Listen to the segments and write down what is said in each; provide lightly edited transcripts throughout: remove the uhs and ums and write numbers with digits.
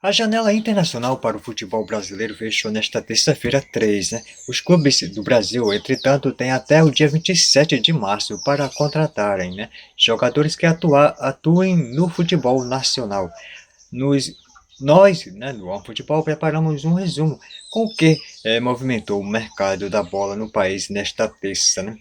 A janela internacional para o futebol brasileiro fechou nesta terça-feira 3, né? Os clubes do Brasil, entretanto, têm até o dia 27 de março para contratarem, né, jogadores que atuem no futebol nacional. Nos, nós, né, do OneFootball, preparamos um resumo com o que movimentou o mercado da bola no país nesta terça, né?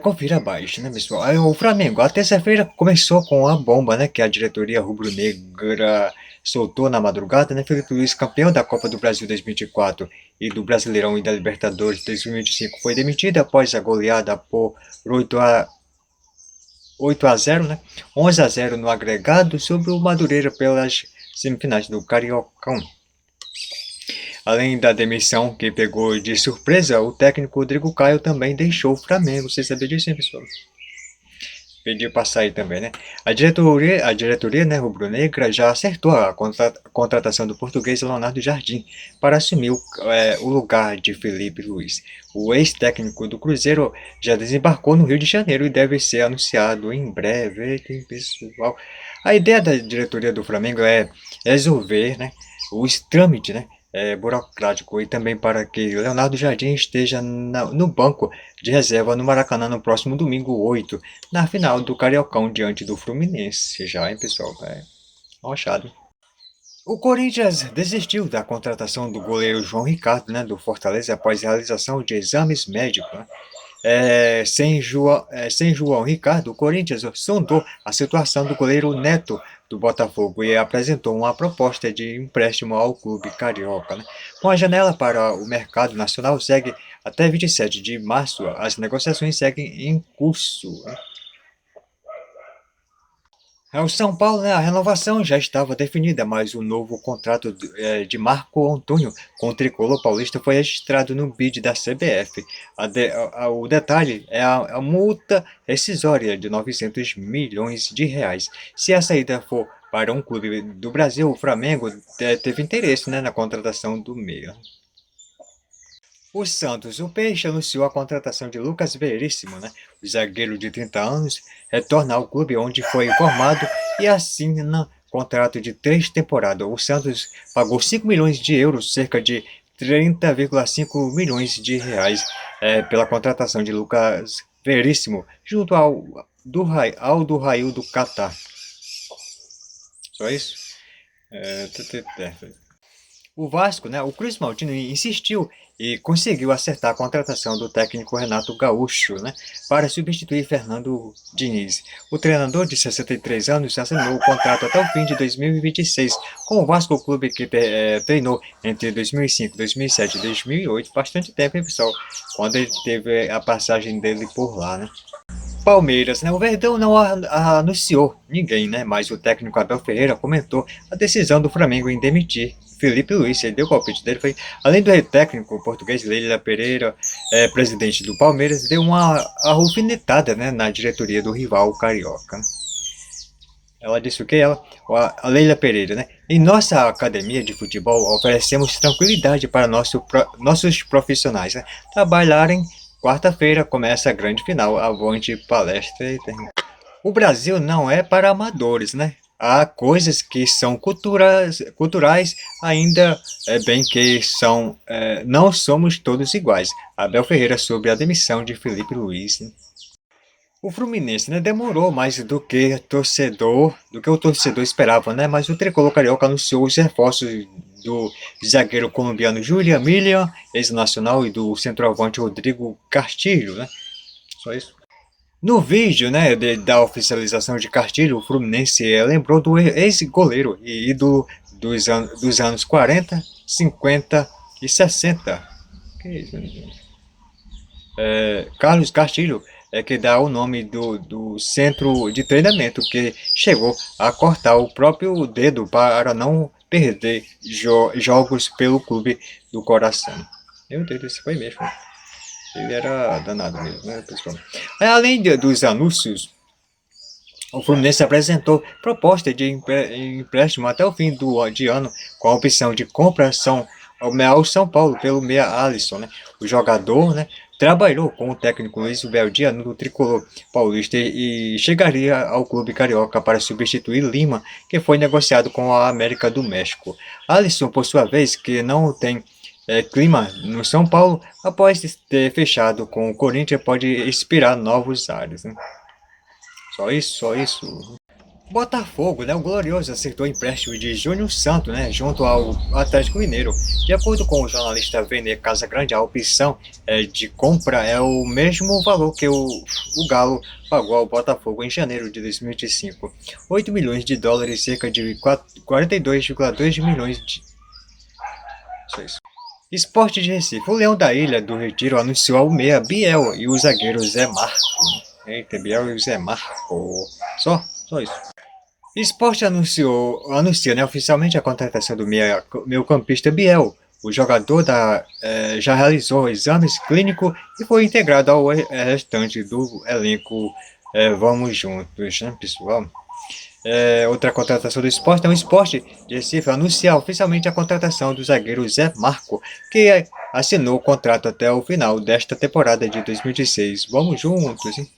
Confira abaixo, né, pessoal? Aí, o Flamengo, a terça-feira começou com a bomba, né, que a diretoria rubro-negra soltou na madrugada, né? Felipe Luiz, campeão da Copa do Brasil 2024 e do Brasileirão e da Libertadores 2025, foi demitido após a goleada por 8 a 0, né? 11 a 0 no agregado sobre o Madureira pelas semifinais do Cariocão. Além da demissão que pegou de surpresa, o técnico Rodrigo Caio também deixou o Flamengo. Você sabia disso, hein, pessoal? Pediu para sair também, né? A diretoria, né, rubro-negra já acertou a contratação do português Leonardo Jardim para assumir o lugar de Felipe Luiz. O ex-técnico do Cruzeiro já desembarcou no Rio de Janeiro e deve ser anunciado em breve. Eita, pessoal. A ideia da diretoria do Flamengo é resolver, né, os trâmites, né, burocrático, e também para que Leonardo Jardim esteja no banco de reserva no Maracanã no próximo domingo 8, na final do Cariocão diante do Fluminense. Já, hein, pessoal? Rochado. O Corinthians desistiu da contratação do goleiro João Ricardo, né, do Fortaleza, após realização de exames médicos, né? Sem João Ricardo, o Corinthians sondou a situação do goleiro Neto do Botafogo e apresentou uma proposta de empréstimo ao clube carioca, né? Com a janela para o mercado nacional segue até 27 de março, as negociações seguem em curso, né? O São Paulo, né, a renovação já estava definida, mas o novo contrato de Marco Antônio com o tricolor paulista foi registrado no bid da CBF. O detalhe é a multa rescisória de 900 milhões de reais. Se a saída for para um clube do Brasil, o Flamengo teve interesse, né, na contratação do meia. O Santos, o Peixe, anunciou a contratação de Lucas Veríssimo, né? O zagueiro de 30 anos retorna ao clube onde foi formado e assina contrato de 3 temporadas. O Santos pagou 5 milhões de euros, cerca de 30,5 milhões de reais, pela contratação de Lucas Veríssimo, junto ao do Raio do Catar. Só isso? O Vasco, né, o Cruz Maltino insistiu e conseguiu acertar a contratação do técnico Renato Gaúcho, né, para substituir Fernando Diniz. O treinador de 63 anos assinou o contrato até o fim de 2026 com o Vasco, clube que treinou entre 2005, 2007 e 2008, bastante tempo, hein, pessoal, quando ele teve a passagem dele por lá, né. Palmeiras, né? O Verdão não anunciou ninguém, né? Mas o técnico Abel Ferreira comentou a decisão do Flamengo em demitir Felipe Luiz. Ele deu o palpite dele. Foi, além do técnico português Leila Pereira, presidente do Palmeiras, deu uma alfinetada, né, na diretoria do rival carioca. Ela disse o que? A Leila Pereira, né? Em nossa academia de futebol, oferecemos tranquilidade para nossos profissionais, né, trabalharem. Quarta-feira começa a grande final, avante palestra. O Brasil não é para amadores, né? Há coisas que são culturais, ainda bem que não somos todos iguais. Abel Ferreira sobre a demissão de Felipe Luiz, né? O Fluminense, né, demorou mais do que o torcedor esperava, né? Mas o tricolor carioca anunciou os reforços do zagueiro colombiano Julian Milian, ex-nacional, e do centroavante Rodrigo Castilho, né? Só isso. No vídeo, né, da oficialização de Castilho, o Fluminense lembrou do ex-goleiro e ídolo dos anos 40, 50 e 60. Que isso, né? Carlos Castilho é que dá o nome do centro de treinamento, que chegou a cortar o próprio dedo para não perder jogos pelo clube do coração. Meu Deus, isso foi mesmo. Ele era danado mesmo, né, pessoal? Além dos anúncios, o Fluminense apresentou proposta de empréstimo até o fim de ano, com a opção de compra ao São Paulo pelo meia Alisson, né? O jogador, né, trabalhou com o técnico Luiz Beldia no tricolor paulista e chegaria ao clube carioca para substituir Lima, que foi negociado com a América do México. Alisson, por sua vez, que não tem clima no São Paulo, após ter fechado com o Corinthians, pode inspirar novos ares, né? Só isso, só isso. Botafogo, né, o Glorioso acertou o empréstimo de Júnior Santos, né, junto ao Atlético Mineiro. De acordo com o jornalista Vene Casagrande, a opção de compra é o mesmo valor que o Galo pagou ao Botafogo em janeiro de 2005. 8 milhões de dólares, cerca de 42,2 milhões de... Só isso. Esporte de Recife. O Leão da Ilha do Retiro anunciou o meia Biel e o zagueiro Zé Marco. Eita, Biel e Zé Marco. Só isso. Esporte anuncia, né, oficialmente a contratação do meio-campista Biel. O jogador já realizou exames clínicos e foi integrado ao restante do elenco. Vamos juntos, né, pessoal? Outra contratação do esporte é o Esporte de Recife anunciar oficialmente a contratação do zagueiro Zé Marco, que assinou o contrato até o final desta temporada de 2016. Vamos juntos, hein?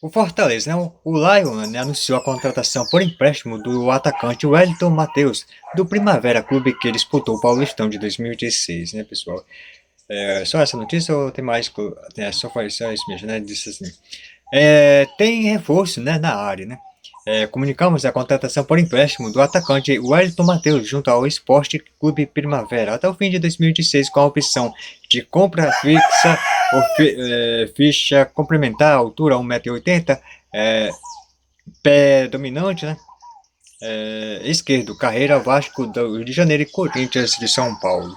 O Fortaleza, né, o Lion, né, anunciou a contratação por empréstimo do atacante Wellington Matheus, do Primavera Clube, que disputou o Paulistão de 2016, né, pessoal? Só essa notícia ou tem mais? Só isso mesmo, né? Disse assim. Tem reforço, né, na área, né? Comunicamos a contratação por empréstimo do atacante Wellington Matheus junto ao Esporte Clube Primavera até o fim de 2016, com a opção de compra fixa ou ficha complementar, altura 1,80 m, pé dominante, né? Esquerdo, carreira Vasco do Rio de Janeiro e Corinthians de São Paulo.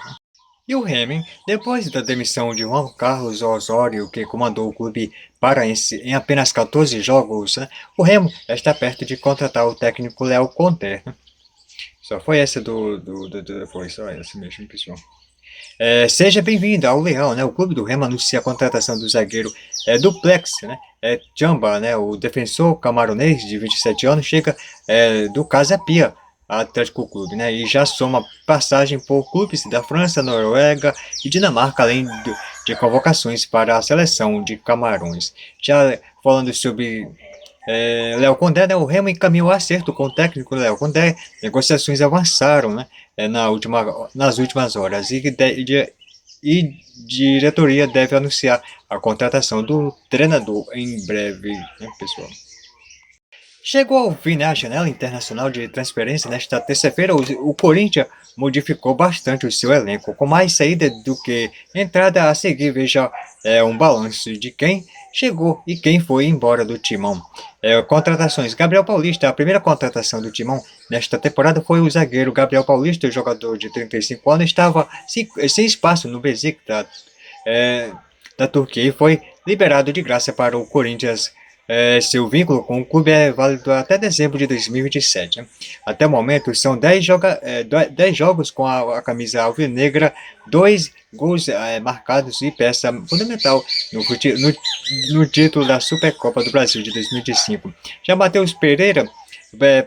E o Remy, depois da demissão de Juan Carlos Osório, que comandou o clube paraense em apenas 14 jogos, né, o Remo está perto de contratar o técnico Léo Conter. Né? Só foi essa foi só essa mesmo, pessoal. Seja bem-vindo ao Leão, né? O clube do Remo anuncia a contratação do zagueiro Duplex, né? Jamba, né? O defensor camaronês de 27 anos chega do Casa Pia, Atlético Clube, né? E já soma passagem por clubes da França, Noruega e Dinamarca, além de convocações para a seleção de Camarões. Já falando sobre Léo Condé, né? O Remo encaminhou acerto com o técnico Léo Condé. Negociações avançaram, né? Nas últimas horas e diretoria deve anunciar a contratação do treinador em breve, né, pessoal? Chegou ao fim, né, a janela internacional de transferência. Nesta terça-feira, o Corinthians modificou bastante o seu elenco, com mais saída do que entrada. A seguir, veja um balanço de quem chegou e quem foi embora do Timão. Contratações. Gabriel Paulista, a primeira contratação do Timão nesta temporada foi o zagueiro Gabriel Paulista, jogador de 35 anos, estava sem espaço no Beşiktaş da Turquia e foi liberado de graça para o Corinthians. Seu vínculo com o clube é válido até dezembro de 2027. Né? Até o momento, são 10 jogos com a camisa alvinegra, 2 gols marcados e peça fundamental no título da Supercopa do Brasil de 2005. Já Matheus Pereira,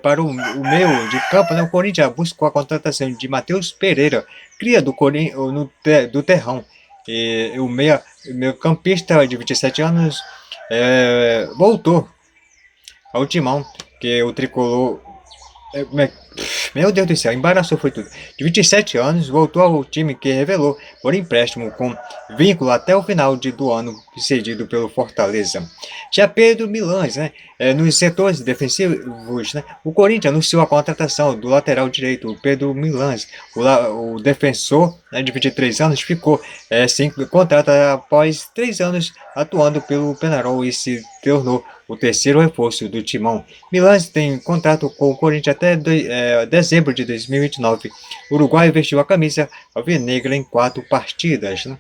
para o meio de campo, né, o Corinthians buscou a contratação de Matheus Pereira, cria do Terrão. E o meio-campista de 27 anos voltou ao Timão, que o tricolor. Meu Deus do céu, embaraçou foi tudo. De 27 anos, voltou ao time que revelou por empréstimo com vínculo até o final do ano, cedido pelo Fortaleza. Já Pedro Milans, né, nos setores defensivos, né, o Corinthians anunciou a contratação do lateral direito, Pedro Milans. O defensor, né, de 23 anos, ficou sem contrato após 3 anos atuando pelo Penarol e se tornou o terceiro reforço do Timão. Milans tem contrato com o Corinthians até dezembro de 2029. O Uruguai vestiu a camisa alvinegra em 4 partidas. Né?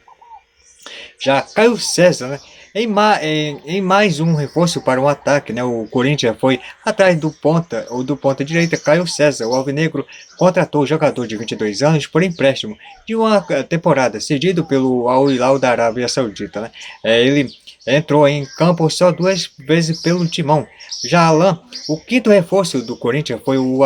Já Caio César, né? Em mais um reforço para o ataque, né? O Corinthians foi atrás do ponta direita, Caio César. O alvinegro contratou o jogador de 22 anos por empréstimo de uma temporada, cedido pelo Al Hilal da Arábia Saudita. Né? Ele entrou em campo só 2 vezes pelo Timão. Já Alan, o quinto reforço do Corinthians, foi o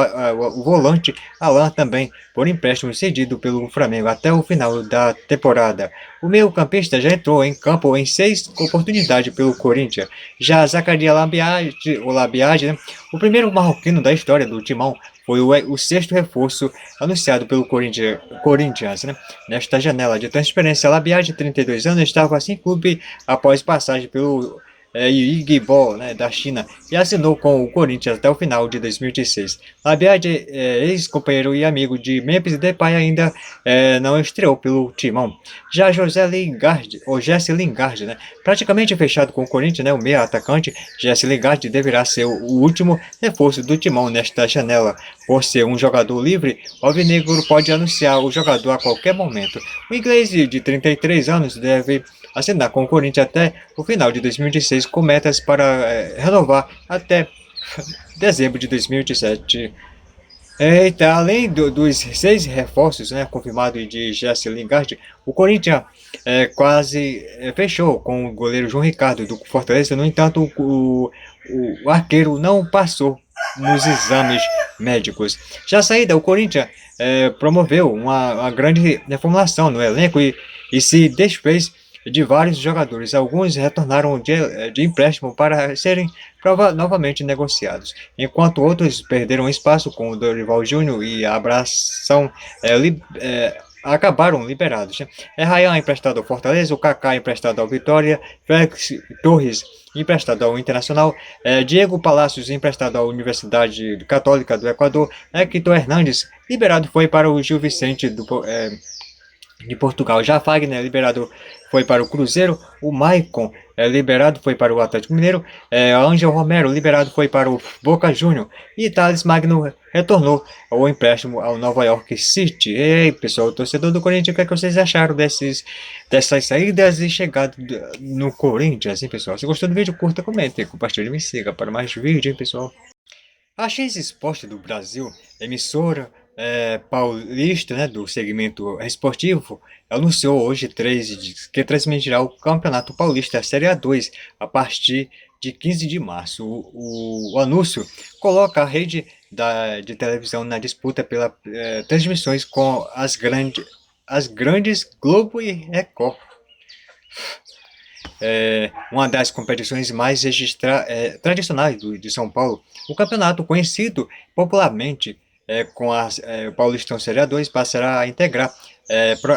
volante Alan também, por empréstimo cedido pelo Flamengo até o final da temporada. O meio-campista já entrou em campo em 6 oportunidades pelo Corinthians. Já Zacarias Labiade, né, o primeiro marroquino da história do Timão, foi o sexto reforço anunciado pelo Corinthians, né? Nesta janela de transferência. Labiade, de 32 anos, estava sem clube após passagem pelo Yigbo, né, da China, e assinou com o Corinthians até o final de 2016. Labiade, ex-companheiro e amigo de Memphis Depay, ainda não estreou pelo Timão. Já Jesse Lingard, né, praticamente fechado com o Corinthians, né, o meia atacante, Jesse Lingard deverá ser o último reforço do Timão nesta janela. Por ser um jogador livre, o Alvinegro pode anunciar o jogador a qualquer momento. O inglês de 33 anos deve assinar com o Corinthians até o final de 2016, com metas para renovar até dezembro de 2017. Eita, além dos 6 reforços, né, confirmados de Jesse Lingard, o Corinthians quase fechou com o goleiro João Ricardo do Fortaleza. No entanto, o arqueiro não passou nos exames médicos. Já a saída, o Corinthians promoveu uma grande reformulação no elenco e se desfez de vários jogadores. Alguns retornaram de empréstimo para serem novamente negociados, enquanto outros perderam espaço com o Dorival Júnior e a abração acabaram liberados. Né? Ryan emprestado ao Fortaleza, o Kaká emprestado ao Vitória, Félix Torres emprestado ao Internacional, Diego Palacios emprestado à Universidade Católica do Equador, Hector Hernandes liberado foi para o Gil Vicente de Portugal. Já Fagner liberado foi para o Cruzeiro, o Maicon liberado foi para o Atlético Mineiro, Ângel Romero liberado foi para o Boca Juniors e Thales Magno retornou ao empréstimo ao Nova York City. Ei, pessoal, torcedor do Corinthians, o que, é que vocês acharam dessas saídas e chegadas no Corinthians, hein, pessoal? Se gostou do vídeo, curta, comente, compartilhe e me siga para mais vídeos, hein, pessoal? A X Sport do Brasil, emissora paulista, né, do segmento esportivo, anunciou hoje 13 que transmitirá o Campeonato Paulista Série A2 a partir de 15 de março. O anúncio coloca a rede de televisão na disputa pelas transmissões com as grandes Globo e Record. Uma das competições mais tradicionais de São Paulo. O campeonato, conhecido popularmente com o Paulistão Série A2, passará a integrar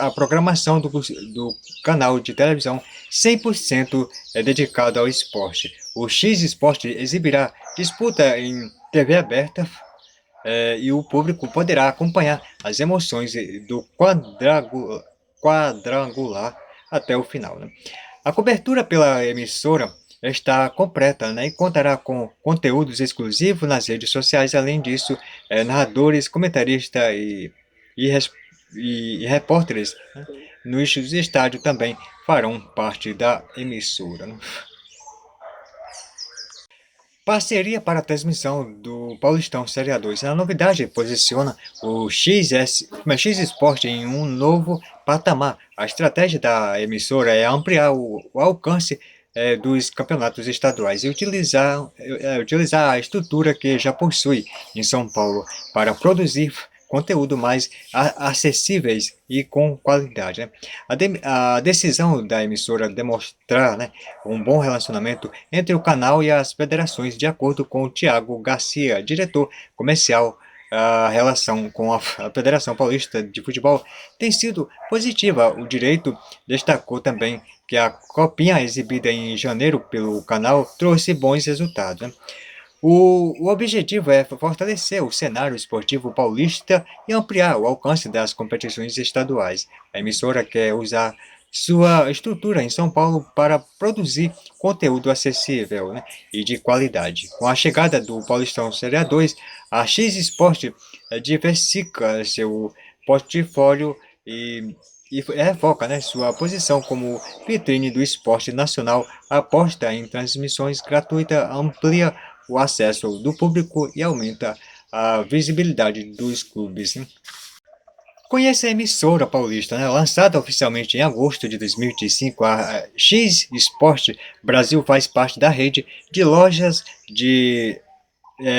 a programação do canal de televisão 100% dedicado ao esporte. O X Sport exibirá disputa em TV aberta e o público poderá acompanhar as emoções do quadrangular até o final. Né? A cobertura pela emissora está completa, né, e contará com conteúdos exclusivos nas redes sociais. Além disso, narradores, comentaristas e repórteres, né, nos estádios também farão parte da emissora. Né? Parceria para a transmissão do Paulistão Série A2. A novidade posiciona o X Sport em um novo patamar. A estratégia da emissora é ampliar o alcance dos campeonatos estaduais e utilizar a estrutura que já possui em São Paulo para produzir conteúdo mais acessíveis e com qualidade. Né? A decisão da emissora demonstrar, né, um bom relacionamento entre o canal e as federações, de acordo com o Thiago Garcia, diretor comercial. A relação com a Federação Paulista de Futebol tem sido positiva. O direito destacou também que a copinha exibida em janeiro pelo canal trouxe bons resultados. Né? O objetivo é fortalecer o cenário esportivo paulista e ampliar o alcance das competições estaduais. A emissora quer usar sua estrutura em São Paulo para produzir conteúdo acessível, né, e de qualidade. Com a chegada do Paulistão Série A2, a X Sport diversifica seu portfólio e refoca, né, sua posição como vitrine do esporte nacional, aposta em transmissões gratuitas, amplia o acesso do público e aumenta a visibilidade dos clubes. Né? Conhece a emissora paulista, né? Lançada oficialmente em agosto de 2025, a X Sport Brasil faz parte da rede de lojas de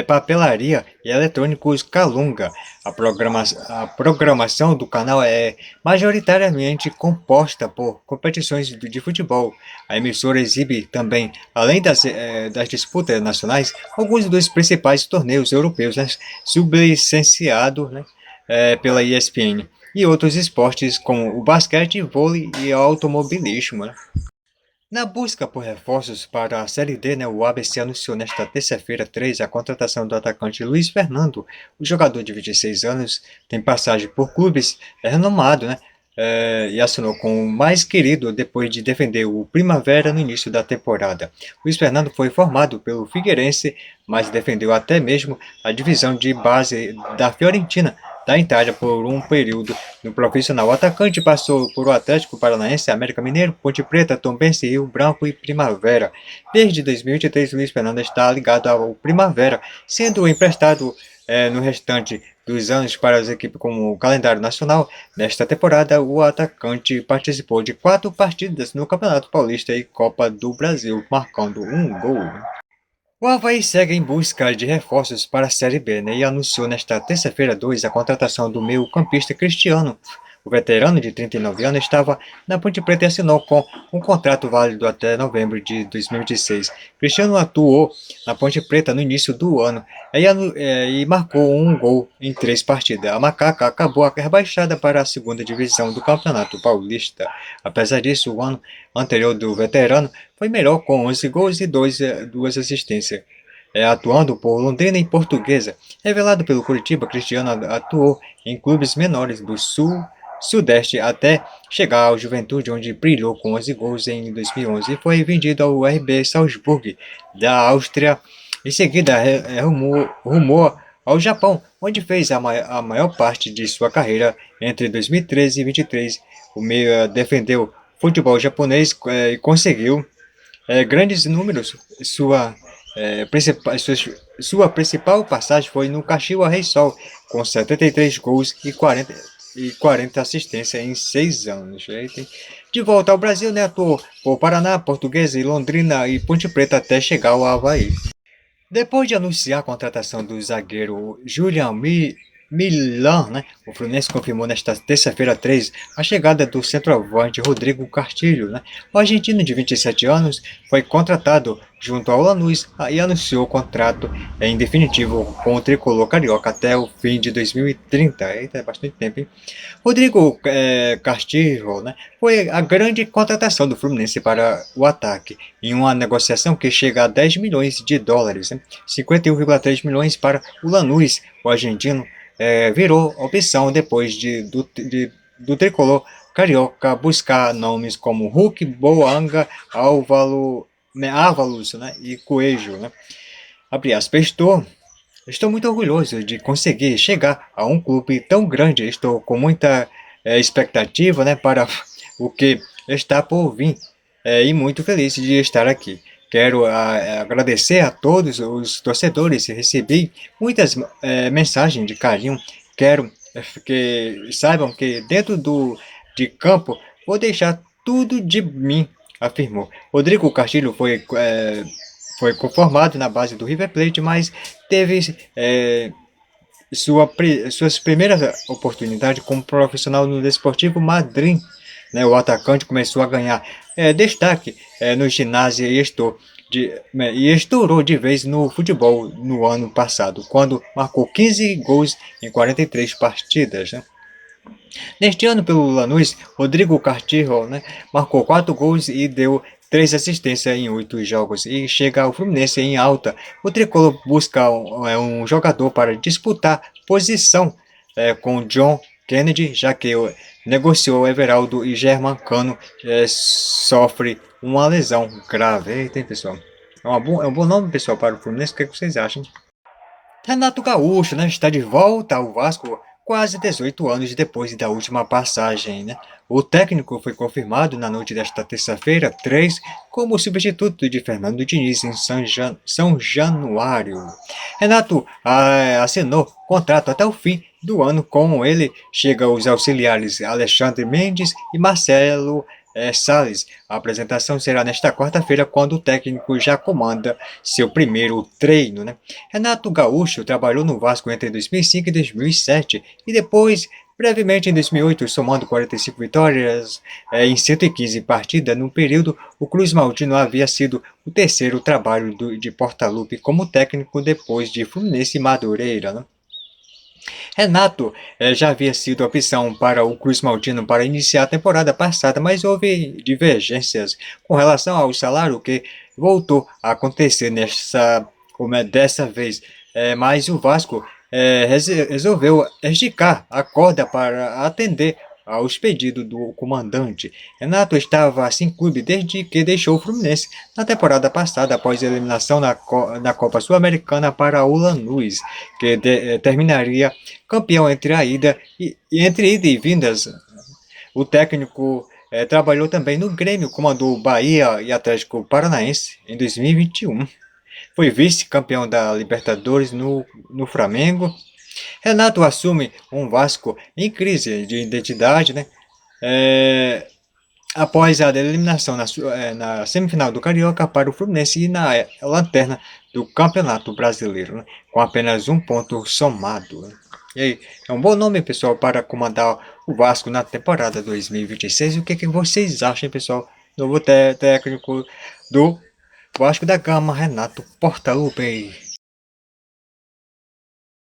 papelaria e eletrônicos Calunga. A programação do canal é majoritariamente composta por competições de futebol. A emissora exibe também, além das disputas nacionais, alguns dos principais torneios europeus, né, sublicenciados, né, pela ESPN. E outros esportes como o basquete, vôlei e automobilismo. Né? Na busca por reforços para a Série D, né, o ABC anunciou nesta terça-feira 3 a contratação do atacante Luiz Fernando. O jogador de 26 anos tem passagem por clubes renomados, né, e assinou com o mais querido depois de defender o Primavera no início da temporada. Luiz Fernando foi formado pelo Figueirense, mas defendeu até mesmo a divisão de base da Fiorentina, da Itália, por um período no profissional. O atacante passou por o Atlético Paranaense, América Mineiro, Ponte Preta, Tombense, Rio Branco e Primavera. Desde 2023, Luiz Fernando está ligado ao Primavera, sendo emprestado no restante dos anos para as equipes como o calendário nacional. Nesta temporada, o atacante participou de 4 partidas no Campeonato Paulista e Copa do Brasil, marcando um gol. O Avaí segue em busca de reforços para a Série B, né, e anunciou nesta terça-feira 2 a contratação do meio-campista Cristiano. O veterano de 39 anos estava na Ponte Preta e assinou com um contrato válido até novembro de 2026. Cristiano atuou na Ponte Preta no início do ano e marcou um gol em 3 partidas. A Macaca acabou rebaixada para a segunda divisão do Campeonato Paulista. Apesar disso, o ano anterior do veterano foi melhor com 11 gols e 2 assistências. Atuando por Londrina e Portuguesa. Revelado pelo Curitiba, Cristiano atuou em clubes menores do Sudeste até chegar ao Juventude, onde brilhou com 11 gols em 2011 e foi vendido ao RB Salzburg, da Áustria. Em seguida, rumou ao Japão, onde fez a maior parte de sua carreira entre 2013 e 2023. O meia defendeu futebol japonês e conseguiu grandes números. Sua principal passagem foi no Kashiwa Reysol, com 73 gols e 40 assistências em 6 anos. De volta ao Brasil, né, atuou por Paraná, Portuguesa, Londrina e Ponte Preta até chegar ao Avaí. Depois de anunciar a contratação do zagueiro Julian Milan, né, o Fluminense confirmou nesta terça-feira 3 a chegada do centroavante Rodrigo Castilho. Né. O argentino de 27 anos foi contratado junto ao Lanús e anunciou o contrato em definitivo com o tricolor carioca até o fim de 2030. Eita, é bastante tempo, hein? Rodrigo Castilho, né, foi a grande contratação do Fluminense para o ataque, em uma negociação que chega a 10 milhões de dólares, né, 51,3 milhões para o Lanús. O argentino virou opção depois do tricolor carioca buscar nomes como Hulk, Boanga, Ávalos, né, e Coelho. Né. Abre aspas, estou muito orgulhoso de conseguir chegar a um clube tão grande. Estou com muita expectativa, né, para o que está por vir e muito feliz de estar aqui. Quero agradecer a todos os torcedores. Recebi muitas mensagens de carinho. Quero que saibam que dentro de campo vou deixar tudo de mim, afirmou. Rodrigo Castilho foi conformado na base do River Plate, mas teve suas primeiras oportunidades como profissional no Desportivo Madryn. Né, o atacante começou a ganhar destaque no ginásio e estourou de vez no futebol no ano passado, quando marcou 15 gols em 43 partidas. Né. Neste ano, pelo Lanús, Rodrigo Castilho, né, marcou 4 gols e deu 3 assistências em 8 jogos e chega ao Fluminense em alta. O tricolor busca um jogador para disputar posição com John Kennedy, já que negociou Everaldo e Germancano sofre uma lesão grave. Eita, hein, pessoal? É um bom nome, pessoal, para o Fluminense. O que vocês acham? Renato Gaúcho, né, está de volta ao Vasco quase 18 anos depois da última passagem. Né? O técnico foi confirmado na noite desta terça-feira, 3, como substituto de Fernando Diniz em São Januário. Renato assinou contrato até o fim do ano. Com ele chegam os auxiliares Alexandre Mendes e Marcelo Salles. A apresentação será nesta quarta-feira, quando o técnico já comanda seu primeiro treino, né? Renato Gaúcho trabalhou no Vasco entre 2005 e 2007 e depois, brevemente, em 2008, somando 45 vitórias em 115 partidas. No período, o Cruz Maltino havia sido o terceiro trabalho de Portaluppi como técnico, depois de Fluminense e Madureira, né? Renato já havia sido opção para o Cruz Maltino para iniciar a temporada passada, mas houve divergências com relação ao salário, que voltou a acontecer dessa vez. Mas o Vasco resolveu esticar a corda para atender aos pedidos do comandante. Renato estava sem clube desde que deixou o Fluminense na temporada passada, após a eliminação na Copa Sul-Americana para o Lanús, que terminaria campeão entre ida e vindas. O técnico trabalhou também no Grêmio, comandou Bahia e Atlético Paranaense em 2021. Foi vice-campeão da Libertadores no Flamengo. Renato assume um Vasco em crise de identidade, né? É, após a eliminação na semifinal do Carioca para o Fluminense e na lanterna do Campeonato Brasileiro, né? Com apenas um ponto somado, né? E aí, é um bom nome, pessoal, para comandar o Vasco na temporada 2026. O que vocês acham, pessoal? Novo técnico do Vasco da Gama, Renato Portaluppi.